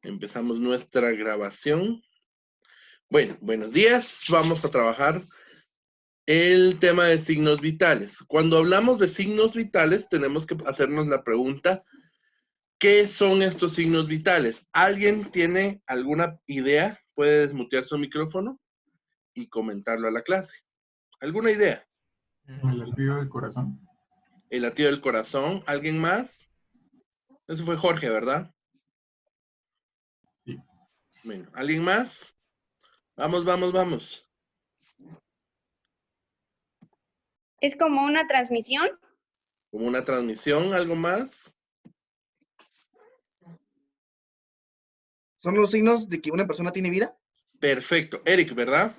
Empezamos nuestra grabación. Bueno, buenos días. Vamos a trabajar el tema de signos vitales. Cuando hablamos de signos vitales, tenemos que hacernos la pregunta, ¿qué son estos signos vitales? ¿Alguien tiene alguna idea? Puede desmutear su micrófono y comentarlo a la clase. ¿Alguna idea? El latido del corazón. El latido del corazón. ¿Alguien más? Eso fue Jorge, ¿verdad? Sí. Bueno, ¿alguien más? Vamos, vamos, vamos. ¿Es como una transmisión? Como una transmisión, ¿algo más? ¿Son los signos de que una persona tiene vida? Perfecto. Eric, ¿verdad?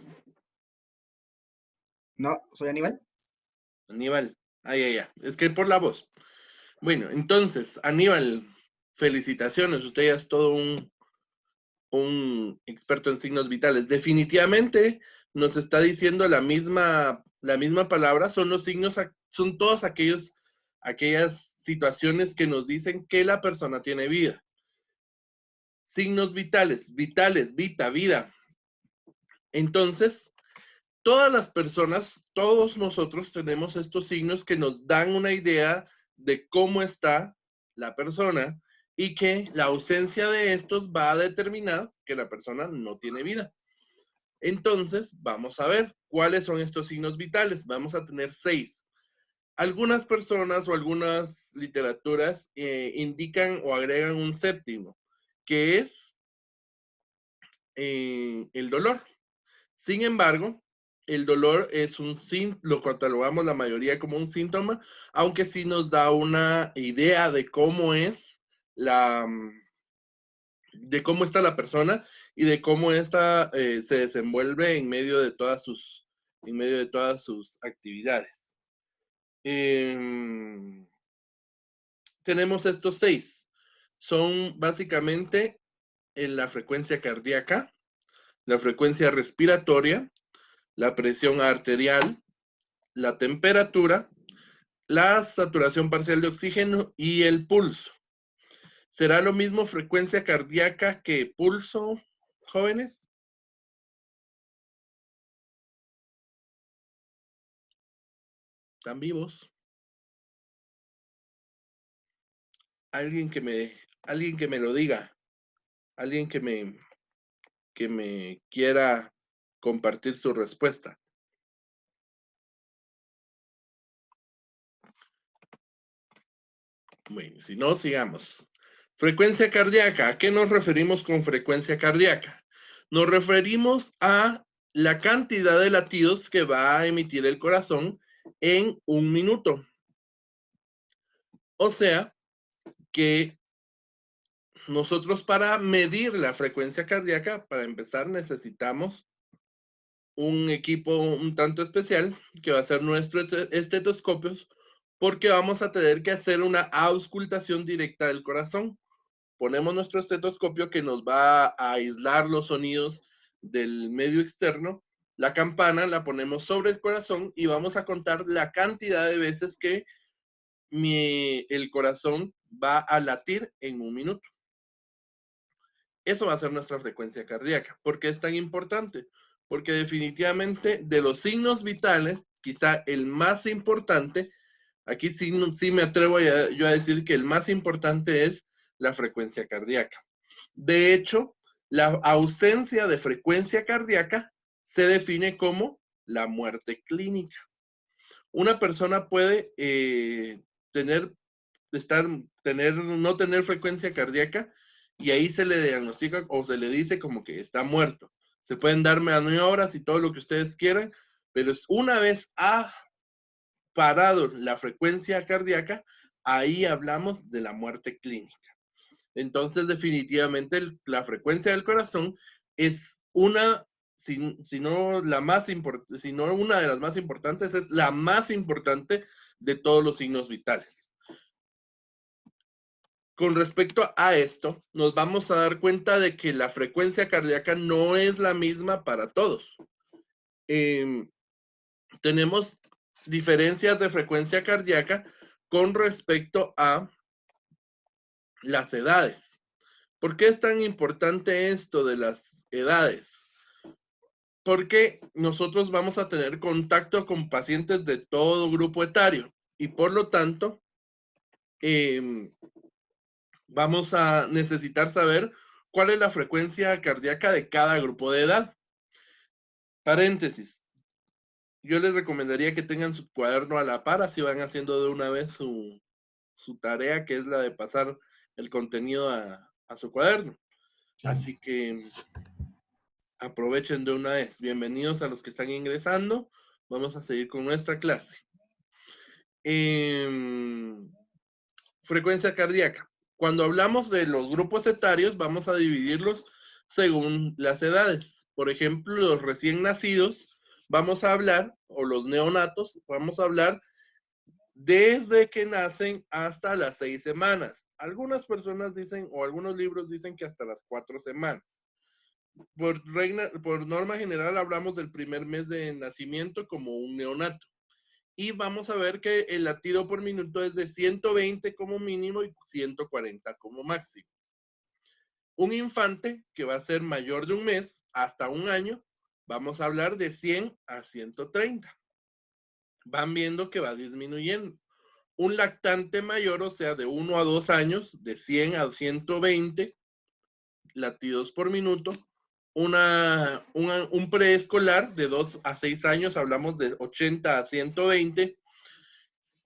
No, soy Aníbal. Aníbal. Ya. Es que por la voz. Bueno, entonces, Aníbal, felicitaciones. Usted ya es todo un experto en signos vitales. Definitivamente nos está diciendo la misma palabra. Son los signos, son todos aquellas situaciones que nos dicen que la persona tiene vida. Signos vitales, vita, vida. Entonces, todas las personas, todos nosotros tenemos estos signos que nos dan una idea de cómo está la persona y que la ausencia de estos va a determinar que la persona no tiene vida. Entonces, vamos a ver cuáles son estos signos vitales. Vamos a tener 6. Algunas personas o algunas literaturas indican o agregan un séptimo, que es el dolor. Sin embargo, el dolor es lo catalogamos la mayoría como un síntoma, aunque sí nos da una idea de cómo es de cómo está la persona y de cómo ésta se desenvuelve en medio de todas sus actividades. Tenemos estos 6. Son básicamente en la frecuencia cardíaca, la frecuencia respiratoria, la presión arterial, la temperatura, la saturación parcial de oxígeno y el pulso. ¿Será lo mismo frecuencia cardíaca que pulso, jóvenes? ¿Están vivos? Alguien que me lo diga. Alguien que me quiera compartir su respuesta. Bueno, si no, sigamos. Frecuencia cardíaca. ¿A qué nos referimos con frecuencia cardíaca? Nos referimos a la cantidad de latidos que va a emitir el corazón en un minuto. O sea, que nosotros para medir la frecuencia cardíaca, para empezar, necesitamos un equipo un tanto especial que va a ser nuestro estetoscopio, porque vamos a tener que hacer una auscultación directa del corazón. Ponemos nuestro estetoscopio que nos va a aislar los sonidos del medio externo. La campana la ponemos sobre el corazón y vamos a contar la cantidad de veces que el corazón va a latir en un minuto. Eso va a ser nuestra frecuencia cardíaca. ¿Por qué es tan importante? Porque definitivamente de los signos vitales, quizá el más importante, aquí sí me atrevo yo a decir que el más importante es la frecuencia cardíaca. De hecho, la ausencia de frecuencia cardíaca se define como la muerte clínica. Una persona puede no tener frecuencia cardíaca y ahí se le diagnostica o se le dice como que está muerto. Se pueden dar maniobras y todo lo que ustedes quieran, pero es una vez parado la frecuencia cardíaca, ahí hablamos de la muerte clínica. Entonces, definitivamente, la frecuencia del corazón es una, si no una de las más importantes, es la más importante de todos los signos vitales. Con respecto a esto, nos vamos a dar cuenta de que la frecuencia cardíaca no es la misma para todos. Tenemos diferencias de frecuencia cardíaca con respecto a las edades. ¿Por qué es tan importante esto de las edades? Porque nosotros vamos a tener contacto con pacientes de todo grupo etario y por lo tanto vamos a necesitar saber cuál es la frecuencia cardíaca de cada grupo de edad. Paréntesis. Yo les recomendaría que tengan su cuaderno a la par, así van haciendo de una vez su tarea, que es la de pasar el contenido a su cuaderno. Sí. Así que aprovechen de una vez. Bienvenidos a los que están ingresando. Vamos a seguir con nuestra clase. Frecuencia cardíaca. Cuando hablamos de los grupos etarios, vamos a dividirlos según las edades. Por ejemplo, los recién nacidos, vamos a hablar, o los neonatos, vamos a hablar desde que nacen hasta las 6 semanas. Algunas personas dicen, o algunos libros dicen que hasta las 4 semanas. Por norma general hablamos del primer mes de nacimiento como un neonato. Y vamos a ver que el latido por minuto es de 120 como mínimo y 140 como máximo. Un infante que va a ser mayor de un mes hasta un año, vamos a hablar de 100 a 130. Van viendo que va disminuyendo. Un lactante mayor, o sea, de 1 a 2 años, de 100 a 120 latidos por minuto. Un preescolar de 2 a 6 años, hablamos de 80 a 120.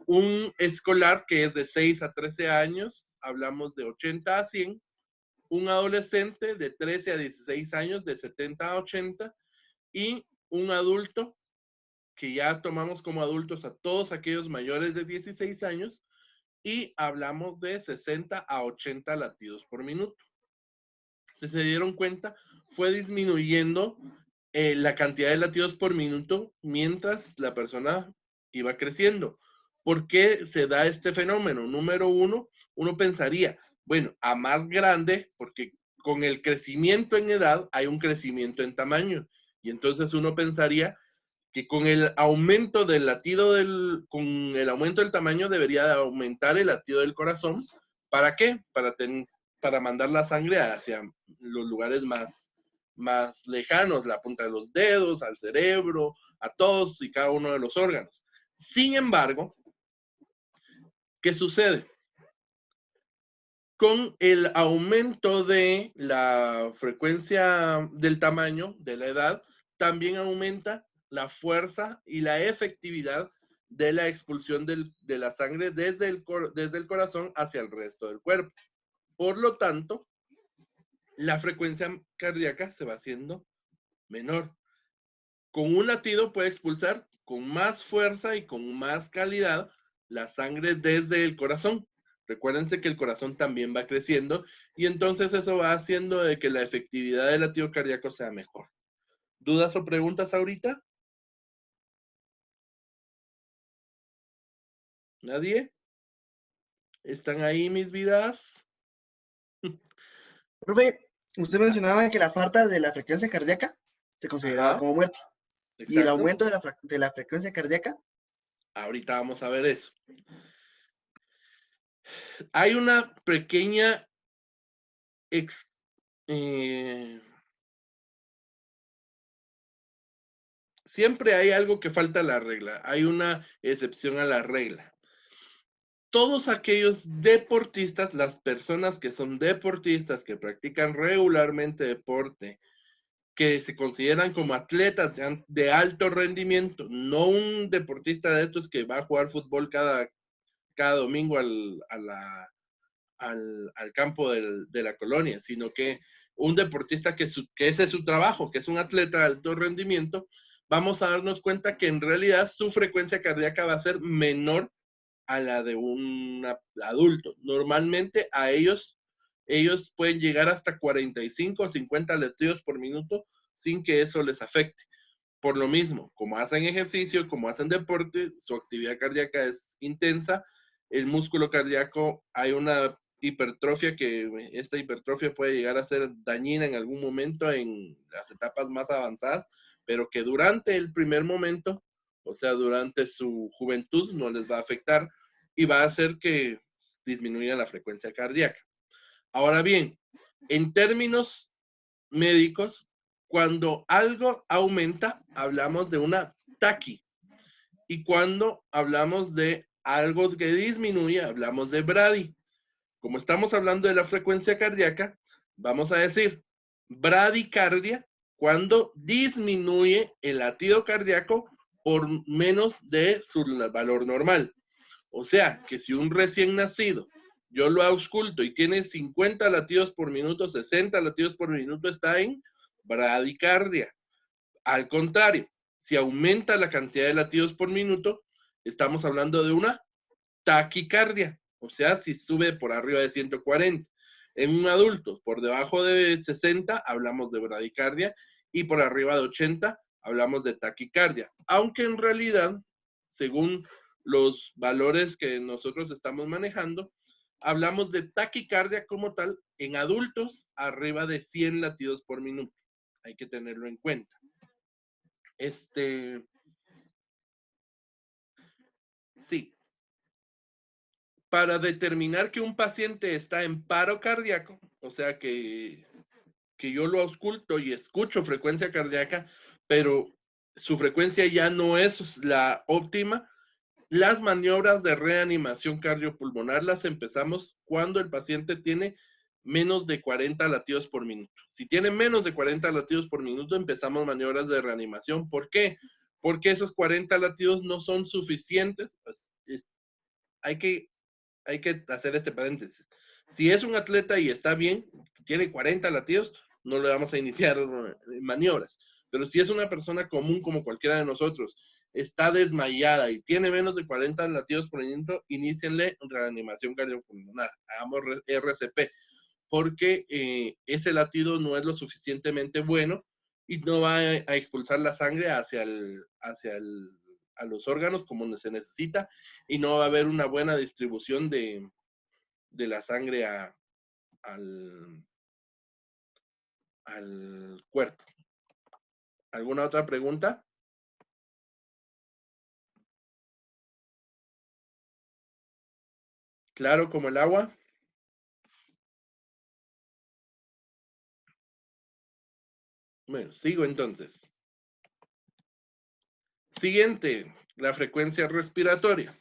Un escolar que es de 6 a 13 años, hablamos de 80 a 100. Un adolescente de 13 a 16 años, de 70 a 80. Y un adulto, que ya tomamos como adultos a todos aquellos mayores de 16 años, y hablamos de 60 a 80 latidos por minuto. Si se dieron cuenta, fue disminuyendo la cantidad de latidos por minuto mientras la persona iba creciendo. ¿Por qué se da este fenómeno? Número uno, uno pensaría, bueno, a más grande, porque con el crecimiento en edad hay un crecimiento en tamaño. Y entonces uno pensaría que con el aumento del latido con el aumento del tamaño debería de aumentar el latido del corazón. ¿Para qué? Para mandar la sangre hacia los lugares más lejanos, la punta de los dedos, al cerebro, a todos y cada uno de los órganos. Sin embargo, ¿qué sucede? Con el aumento de la frecuencia del tamaño, de la edad, también aumenta la fuerza y la efectividad de la expulsión de la sangre desde el corazón hacia el resto del cuerpo. Por lo tanto, la frecuencia cardíaca se va haciendo menor. Con un latido puede expulsar con más fuerza y con más calidad la sangre desde el corazón. Recuérdense que el corazón también va creciendo y entonces eso va haciendo de que la efectividad del latido cardíaco sea mejor. ¿Dudas o preguntas ahorita? ¿Nadie? ¿Están ahí mis vidas? Profe, usted mencionaba que la falta de la frecuencia cardíaca se consideraba Ajá, como muerte. Y el exacto. aumento de la frecuencia cardíaca, Ahorita vamos a ver eso. Hay una pequeña siempre hay algo que falta a la regla. Hay una excepción a la regla. Todos aquellos deportistas, las personas que son deportistas, que practican regularmente deporte, que se consideran como atletas de alto rendimiento, no un deportista de estos que va a jugar fútbol cada domingo al campo de la colonia, sino que un deportista que ese es su trabajo, que es un atleta de alto rendimiento, vamos a darnos cuenta que en realidad su frecuencia cardíaca va a ser menor a la de un adulto. Normalmente a ellos pueden llegar hasta 45 o 50 latidos por minuto sin que eso les afecte. Por lo mismo, como hacen ejercicio, como hacen deporte, su actividad cardíaca es intensa, el músculo cardíaco, hay una hipertrofia que esta hipertrofia puede llegar a ser dañina en algún momento en las etapas más avanzadas, pero que durante el primer momento, o sea, durante su juventud, no les va a afectar y va a hacer que disminuya la frecuencia cardíaca. Ahora bien, En términos médicos, cuando algo aumenta, hablamos de una taqui. Y cuando hablamos de algo que disminuye, hablamos de bradi. Como estamos hablando de la frecuencia cardíaca, vamos a decir bradicardia cuando disminuye el latido cardíaco por menos de su valor normal. O sea, que si un recién nacido, yo lo ausculto y tiene 50 latidos por minuto, 60 latidos por minuto, está en bradicardia. Al contrario, si aumenta la cantidad de latidos por minuto, estamos hablando de una taquicardia. O sea, si sube por arriba de 140. En un adulto, por debajo de 60, hablamos de bradicardia, y por arriba de 80, hablamos de taquicardia. Aunque en realidad, según los valores que nosotros estamos manejando, hablamos de taquicardia como tal en adultos arriba de 100 latidos por minuto. Hay que tenerlo en cuenta. Sí. Para determinar que un paciente está en paro cardíaco, o sea que yo lo ausculto y escucho frecuencia cardíaca, pero su frecuencia ya no es la óptima, las maniobras de reanimación cardiopulmonar las empezamos cuando el paciente tiene menos de 40 latidos por minuto. Si tiene menos de 40 latidos por minuto, empezamos maniobras de reanimación. ¿Por qué? Porque esos 40 latidos no son suficientes. Hay que hacer este paréntesis. Si es un atleta y está bien, tiene 40 latidos, no le vamos a iniciar maniobras. Pero si es una persona común como cualquiera de nosotros, está desmayada y tiene menos de 40 latidos por minuto, inícienle reanimación cardiopulmonar. Hagamos RCP, porque ese latido no es lo suficientemente bueno y no va a expulsar la sangre hacia a los órganos como se necesita, y no va a haber una buena distribución de la sangre al cuerpo. ¿Alguna otra pregunta? ¿Claro como el agua? Bueno, sigo entonces. Siguiente, la frecuencia respiratoria.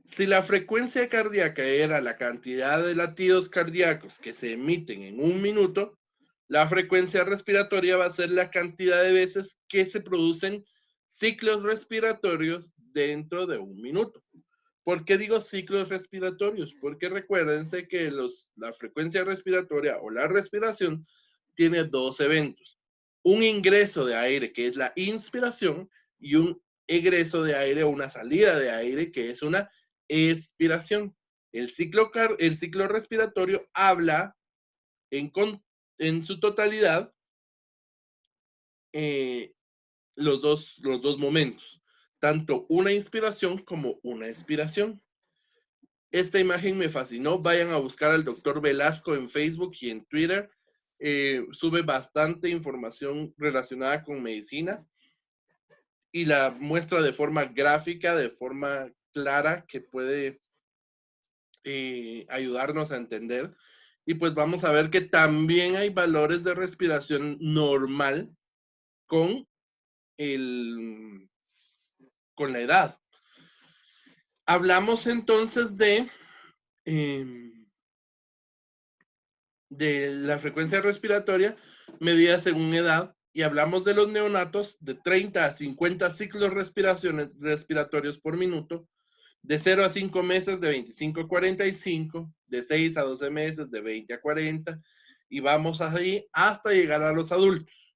Si la frecuencia cardíaca era la cantidad de latidos cardíacos que se emiten en un minuto, la frecuencia respiratoria va a ser la cantidad de veces que se producen ciclos respiratorios dentro de un minuto. ¿Por qué digo ciclos respiratorios? Porque recuérdense que la frecuencia respiratoria o la respiración tiene dos eventos. Un ingreso de aire, que es la inspiración, y un egreso de aire o una salida de aire, que es una expiración. El ciclo respiratorio habla en su totalidad los dos momentos, tanto una inspiración como una expiración. Esta imagen me fascinó. Vayan a buscar al doctor Velasco en Facebook y en Twitter. Sube bastante información relacionada con medicina y la muestra de forma gráfica, de forma clara, que puede ayudarnos a entender. Y pues vamos a ver que también hay valores de respiración normal con la edad. Hablamos entonces de la frecuencia respiratoria medida según edad, y hablamos de los neonatos de 30 a 50 ciclos respiratorios por minuto, de 0 a 5 meses de 25 a 45, de 6 a 12 meses de 20 a 40, y vamos así hasta llegar a los adultos.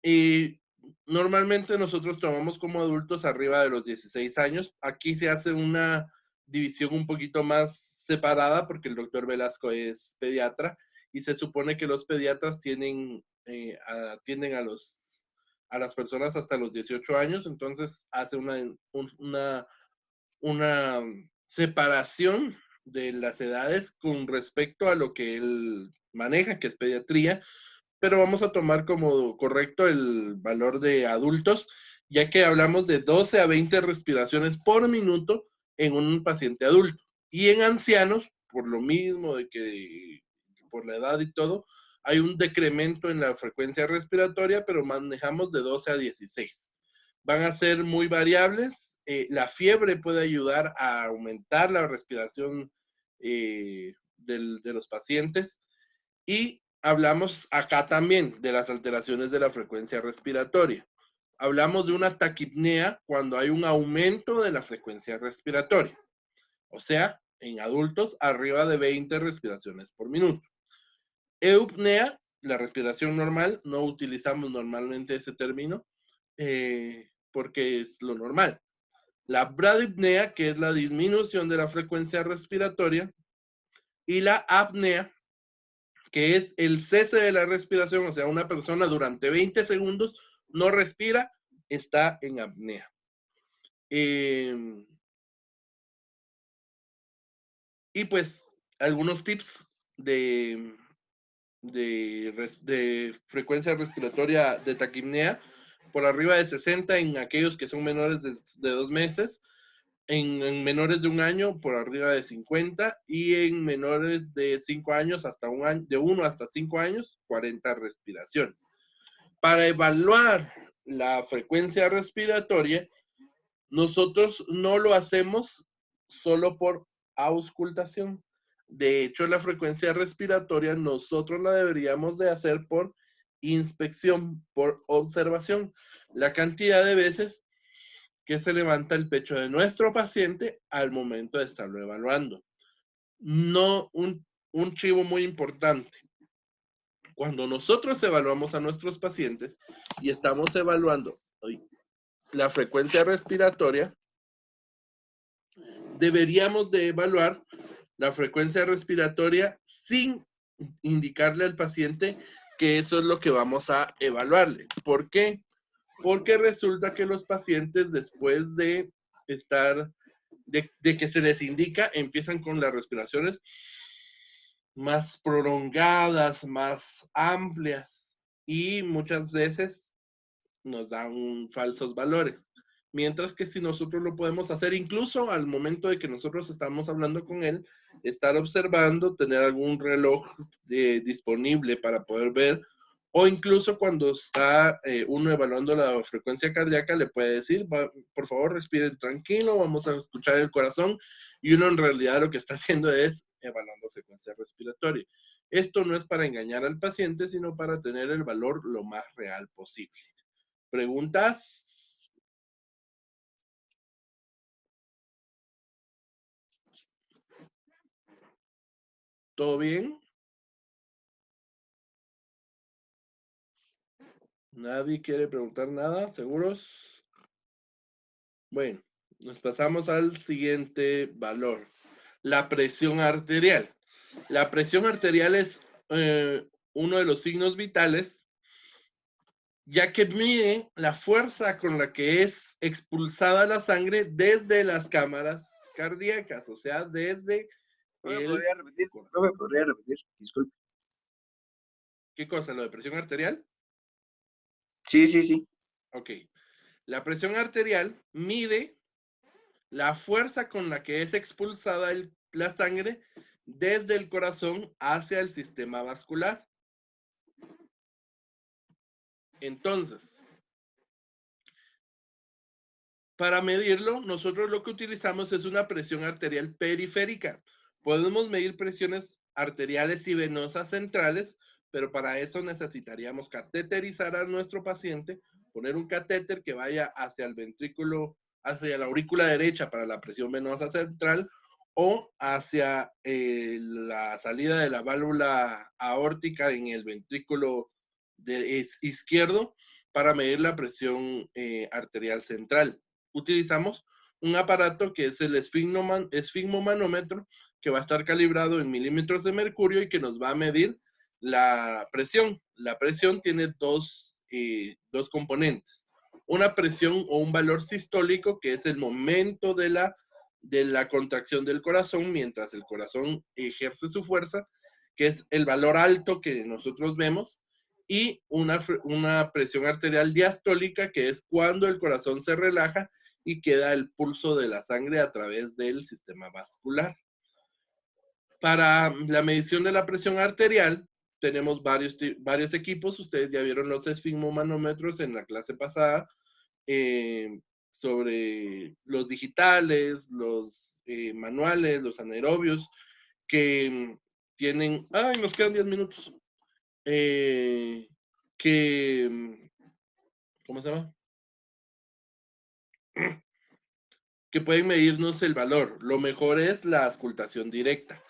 Y normalmente nosotros tomamos como adultos arriba de los 16 años. Aquí se hace una división un poquito más separada porque el doctor Velasco es pediatra y se supone que los pediatras atienden a las personas hasta los 18 años, entonces hace una separación de las edades con respecto a lo que él maneja, que es pediatría, pero vamos a tomar como correcto el valor de adultos, ya que hablamos de 12 a 20 respiraciones por minuto en un paciente adulto. Y en ancianos, por lo mismo de que por la edad y todo, hay un decremento en la frecuencia respiratoria, pero manejamos de 12 a 16. Van a ser muy variables. La fiebre puede ayudar a aumentar la respiración de los pacientes. Y hablamos acá también de las alteraciones de la frecuencia respiratoria. Hablamos de una taquipnea cuando hay un aumento de la frecuencia respiratoria. O sea, en adultos arriba de 20 respiraciones por minuto. Eupnea, la respiración normal, no utilizamos normalmente ese término porque es lo normal. La bradypnea, que es la disminución de la frecuencia respiratoria, y la apnea, que es el cese de la respiración, o sea, una persona durante 20 segundos no respira, está en apnea. Y pues algunos tips de frecuencia respiratoria de taquipnea, por arriba de 60 en aquellos que son menores de 2 meses, en menores de 1 año por arriba de 50 y en menores de 5 años hasta 1 año, de 1 hasta 5 años, 40 respiraciones. Para evaluar la frecuencia respiratoria, nosotros no lo hacemos solo por auscultación. De hecho, la frecuencia respiratoria nosotros la deberíamos de hacer por inspección, por observación. La cantidad de veces que se levanta el pecho de nuestro paciente al momento de estarlo evaluando. No, un chivo muy importante. Cuando nosotros evaluamos a nuestros pacientes y estamos evaluando la frecuencia respiratoria, deberíamos de evaluar la frecuencia respiratoria sin indicarle al paciente que eso es lo que vamos a evaluarle. ¿Por qué? Porque resulta que los pacientes después de estar, de que se les indica, empiezan con las respiraciones más prolongadas, más amplias y muchas veces nos dan falsos valores. Mientras que si nosotros lo podemos hacer incluso al momento de que nosotros estamos hablando con él, estar observando, tener algún reloj disponible para poder ver, o incluso cuando está uno evaluando la frecuencia cardíaca, le puede decir, por favor, respiren tranquilo, vamos a escuchar el corazón, y uno en realidad lo que está haciendo es evaluando frecuencia respiratoria. Esto no es para engañar al paciente, sino para tener el valor lo más real posible. ¿Preguntas? ¿Todo bien? ¿Nadie quiere preguntar nada? ¿Seguros? Bueno, nos pasamos al siguiente valor. La presión arterial. La presión arterial es uno de los signos vitales, ya que mide la fuerza con la que es expulsada la sangre desde las cámaras cardíacas, o sea, desde ¿No me podría repetir? ¿No me podría repetir? Disculpe. ¿Qué cosa? ¿Lo de presión arterial? Sí, sí, sí. Ok. La presión arterial mide la fuerza con la que es expulsada la sangre desde el corazón hacia el sistema vascular. Entonces, para medirlo, nosotros lo que utilizamos es una presión arterial periférica. Podemos medir presiones arteriales y venosas centrales, pero para eso necesitaríamos cateterizar a nuestro paciente, poner un catéter que vaya hacia el ventrículo, hacia la aurícula derecha para la presión venosa central o hacia la salida de la válvula aórtica en el ventrículo izquierdo para medir la presión arterial central. Utilizamos un aparato que es el esfigmomanómetro, que va a estar calibrado en milímetros de mercurio y que nos va a medir la presión. La presión tiene dos componentes. Una presión o un valor sistólico, que es el momento de la contracción del corazón mientras el corazón ejerce su fuerza, que es el valor alto que nosotros vemos, y una presión arterial diastólica, que es cuando el corazón se relaja y queda el pulso de la sangre a través del sistema vascular. Para la medición de la presión arterial, tenemos varios equipos. Ustedes ya vieron los esfigmomanómetros en la clase pasada, sobre los digitales, los manuales, los anaerobios, que tienen... ¡Ay, nos quedan 10 minutos! ¿Cómo se llama? Que pueden medirnos el valor. Lo mejor es la auscultación directa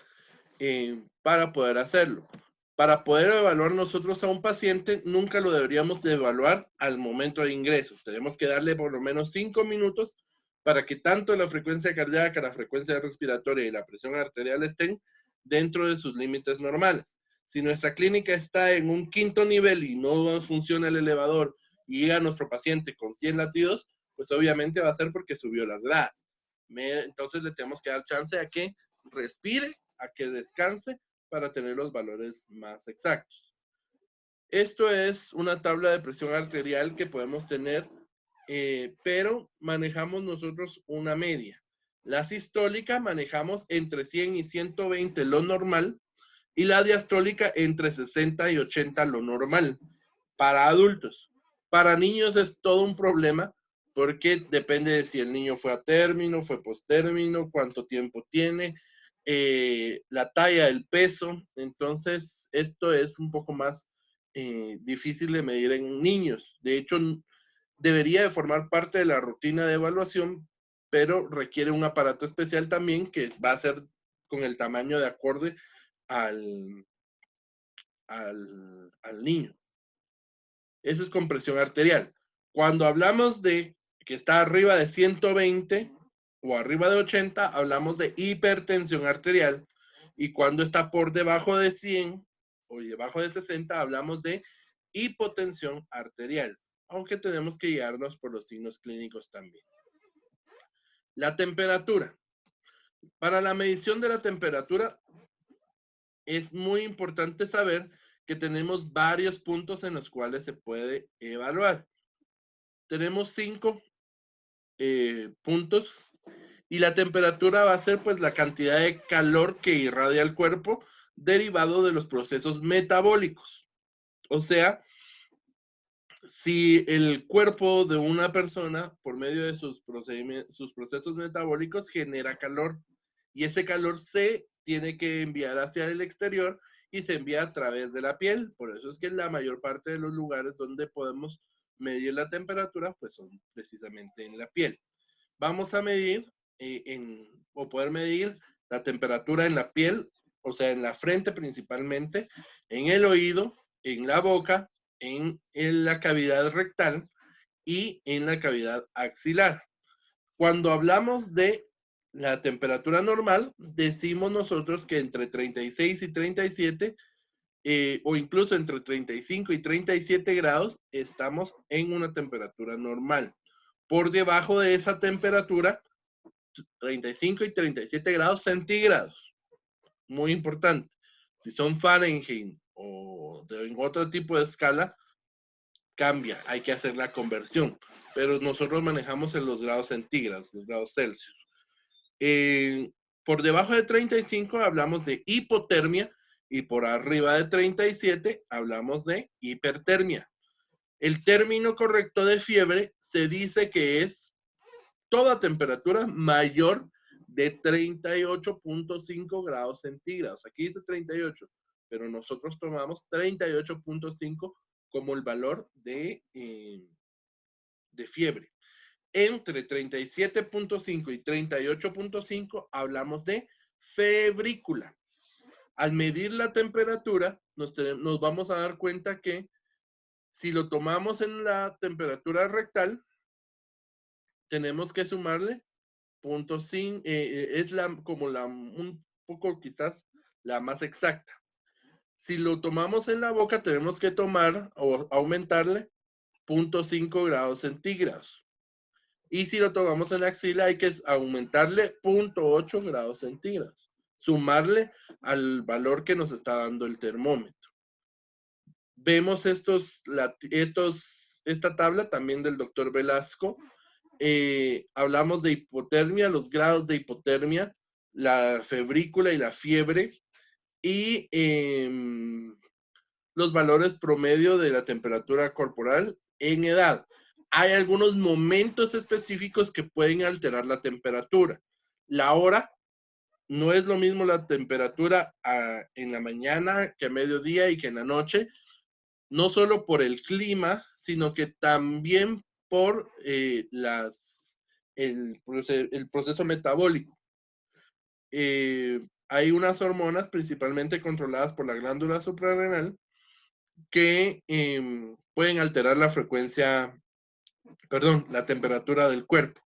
para poder hacerlo. Para poder evaluar nosotros a un paciente, nunca lo deberíamos de evaluar al momento de ingreso. Tenemos que darle por lo menos 5 minutos para que tanto la frecuencia cardíaca, la frecuencia respiratoria y la presión arterial estén dentro de sus límites normales. Si nuestra clínica está en un 5º nivel y no funciona el elevador y llega nuestro paciente con 100 latidos, pues obviamente va a ser porque subió las gradas. Entonces le tenemos que dar chance a que respire, a que descanse para tener los valores más exactos. Esto es una tabla de presión arterial que podemos tener, pero manejamos nosotros una media. La sistólica manejamos entre 100 y 120 lo normal, y la diastólica entre 60 y 80 lo normal para adultos. Para niños es todo un problema porque depende de si el niño fue a término, fue postérmino, cuánto tiempo tiene, la talla, el peso. Entonces, esto es un poco más difícil de medir en niños. De hecho, debería de formar parte de la rutina de evaluación, pero requiere un aparato especial también que va a ser con el tamaño de acorde al niño. Eso es con presión arterial. Cuando hablamos de que está arriba de 120 o arriba de 80, hablamos de hipertensión arterial. Y cuando está por debajo de 100 o debajo de 60, hablamos de hipotensión arterial. Aunque tenemos que guiarnos por los signos clínicos también. La temperatura. Para la medición de la temperatura, es muy importante saber que tenemos varios puntos en los cuales se puede evaluar. Tenemos 5 puntos y la temperatura va a ser pues la cantidad de calor que irradia el cuerpo derivado de los procesos metabólicos. O sea, si el cuerpo de una persona por medio de sus procesos metabólicos genera calor y ese calor se tiene que enviar hacia el exterior y se envía a través de la piel. Por eso es que la mayor parte de los lugares donde podemos medir la temperatura pues son precisamente en la piel. Vamos a medir o poder medir la temperatura en la piel, o sea, en la frente principalmente, en el oído, en la boca, en la cavidad rectal y en la cavidad axilar. Cuando hablamos de la temperatura normal, decimos nosotros que entre 36 y 37 o incluso entre 35 y 37 grados estamos en una temperatura normal. Por debajo de esa temperatura, 35 y 37 grados centígrados. Muy importante. Si son Fahrenheit o en otro tipo de escala, cambia. Hay que hacer la conversión. Pero nosotros manejamos en los grados centígrados, los grados Celsius. Por debajo de 35 hablamos de hipotermia y por arriba de 37 hablamos de hipertermia. El término correcto de fiebre se dice que es toda temperatura mayor de 38.5 grados centígrados. Aquí dice 38, pero nosotros tomamos 38.5 como el valor de fiebre. Entre 37.5 y 38.5 hablamos de febrícula. Al medir la temperatura, nos vamos a dar cuenta que si lo tomamos en la temperatura rectal, tenemos que sumarle 0.5, es un poco quizás la más exacta. Si lo tomamos en la boca, tenemos que tomar o aumentarle 0.5 grados centígrados. Y si lo tomamos en la axila, hay que aumentarle 0.8 grados centígrados. Sumarle al valor que nos está dando el termómetro. Vemos esta tabla también del doctor Velasco. Hablamos de hipotermia, los grados de hipotermia, la febrícula y la fiebre y los valores promedio de la temperatura corporal en edad. Hay algunos momentos específicos que pueden alterar la temperatura. La hora, no es lo mismo la temperatura en la mañana que a mediodía y que en la noche, no solo por el clima, sino que también por el proceso metabólico. Hay unas hormonas principalmente controladas por la glándula suprarrenal que pueden alterar la frecuencia, perdón, la temperatura del cuerpo.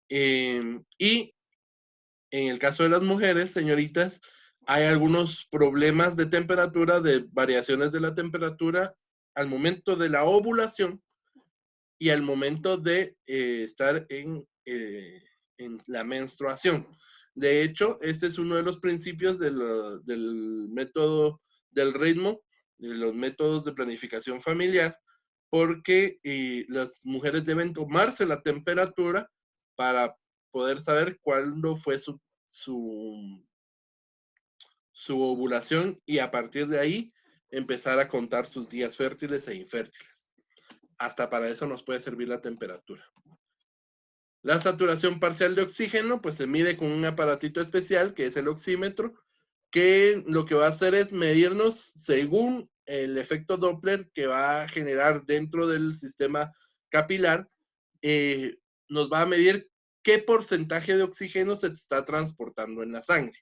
Y en el caso de las mujeres, señoritas, hay algunos problemas de temperatura, de variaciones de la temperatura al momento de la ovulación y al momento de estar en la menstruación. De hecho, este es uno de los principios del método del ritmo, de los métodos de planificación familiar, porque las mujeres deben tomarse la temperatura para poder saber cuándo fue su ovulación y a partir de ahí empezar a contar sus días fértiles e infértiles. Hasta para eso nos puede servir la temperatura. La saturación parcial de oxígeno, pues se mide con un aparatito especial que es el oxímetro, que lo que va a hacer es medirnos según el efecto Doppler que va a generar dentro del sistema capilar, nos va a medir qué porcentaje de oxígeno se está transportando en la sangre.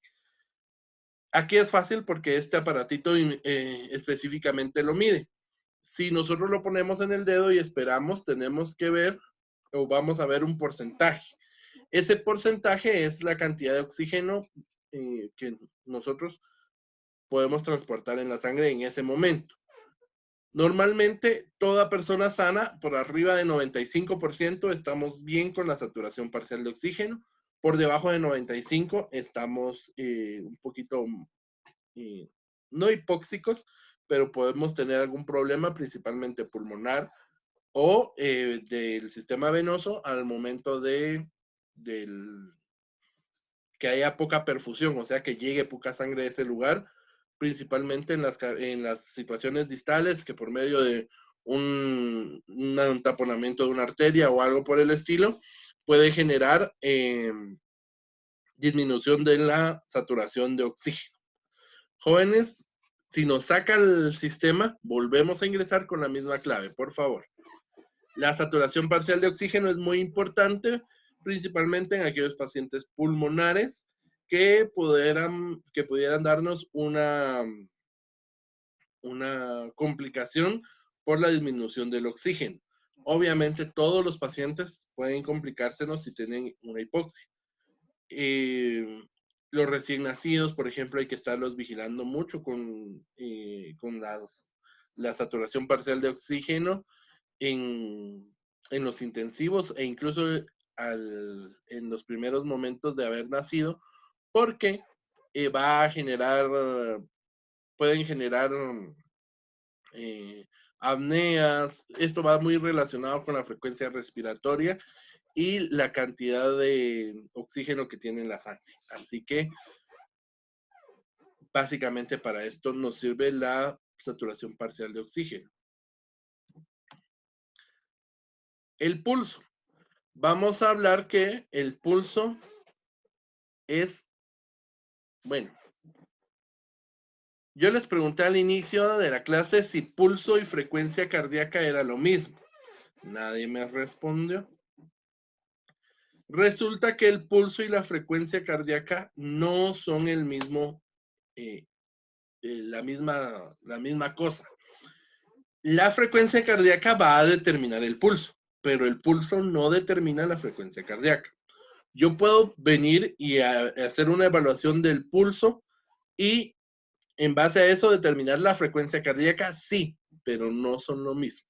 Aquí es fácil porque este aparatito específicamente lo mide. Si nosotros lo ponemos en el dedo y esperamos, tenemos que ver o vamos a ver un porcentaje. Ese porcentaje es la cantidad de oxígeno que nosotros podemos transportar en la sangre en ese momento. Normalmente, toda persona sana, por arriba de 95%, estamos bien con la saturación parcial de oxígeno. Por debajo de 95, estamos un poquito, no hipóxicos, pero podemos tener algún problema, principalmente pulmonar o del sistema venoso al momento de que haya poca perfusión, o sea, que llegue poca sangre a ese lugar, principalmente en las situaciones distales, que por medio de un taponamiento de una arteria o algo por el estilo, puede generar disminución de la saturación de oxígeno. Jóvenes, si nos saca el sistema, volvemos a ingresar con la misma clave, por favor. La saturación parcial de oxígeno es muy importante, principalmente en aquellos pacientes pulmonares que pudieran darnos una complicación por la disminución del oxígeno. Obviamente todos los pacientes pueden complicársenos si tienen una hipoxia. Los recién nacidos, por ejemplo, hay que estarlos vigilando mucho con la saturación parcial de oxígeno en los intensivos e incluso en los primeros momentos de haber nacido, porque pueden generar apneas. Esto va muy relacionado con la frecuencia respiratoria y la cantidad de oxígeno que tiene en la sangre. Así que, básicamente para esto nos sirve la saturación parcial de oxígeno. El pulso. Vamos a hablar que el pulso es, bueno, yo les pregunté al inicio de la clase si pulso y frecuencia cardíaca era lo mismo. Nadie me respondió. Resulta que el pulso y la frecuencia cardíaca no son el mismo, la misma cosa. La frecuencia cardíaca va a determinar el pulso, pero el pulso no determina la frecuencia cardíaca. Yo puedo venir y hacer una evaluación del pulso y en base a eso determinar la frecuencia cardíaca, sí, pero no son lo mismo.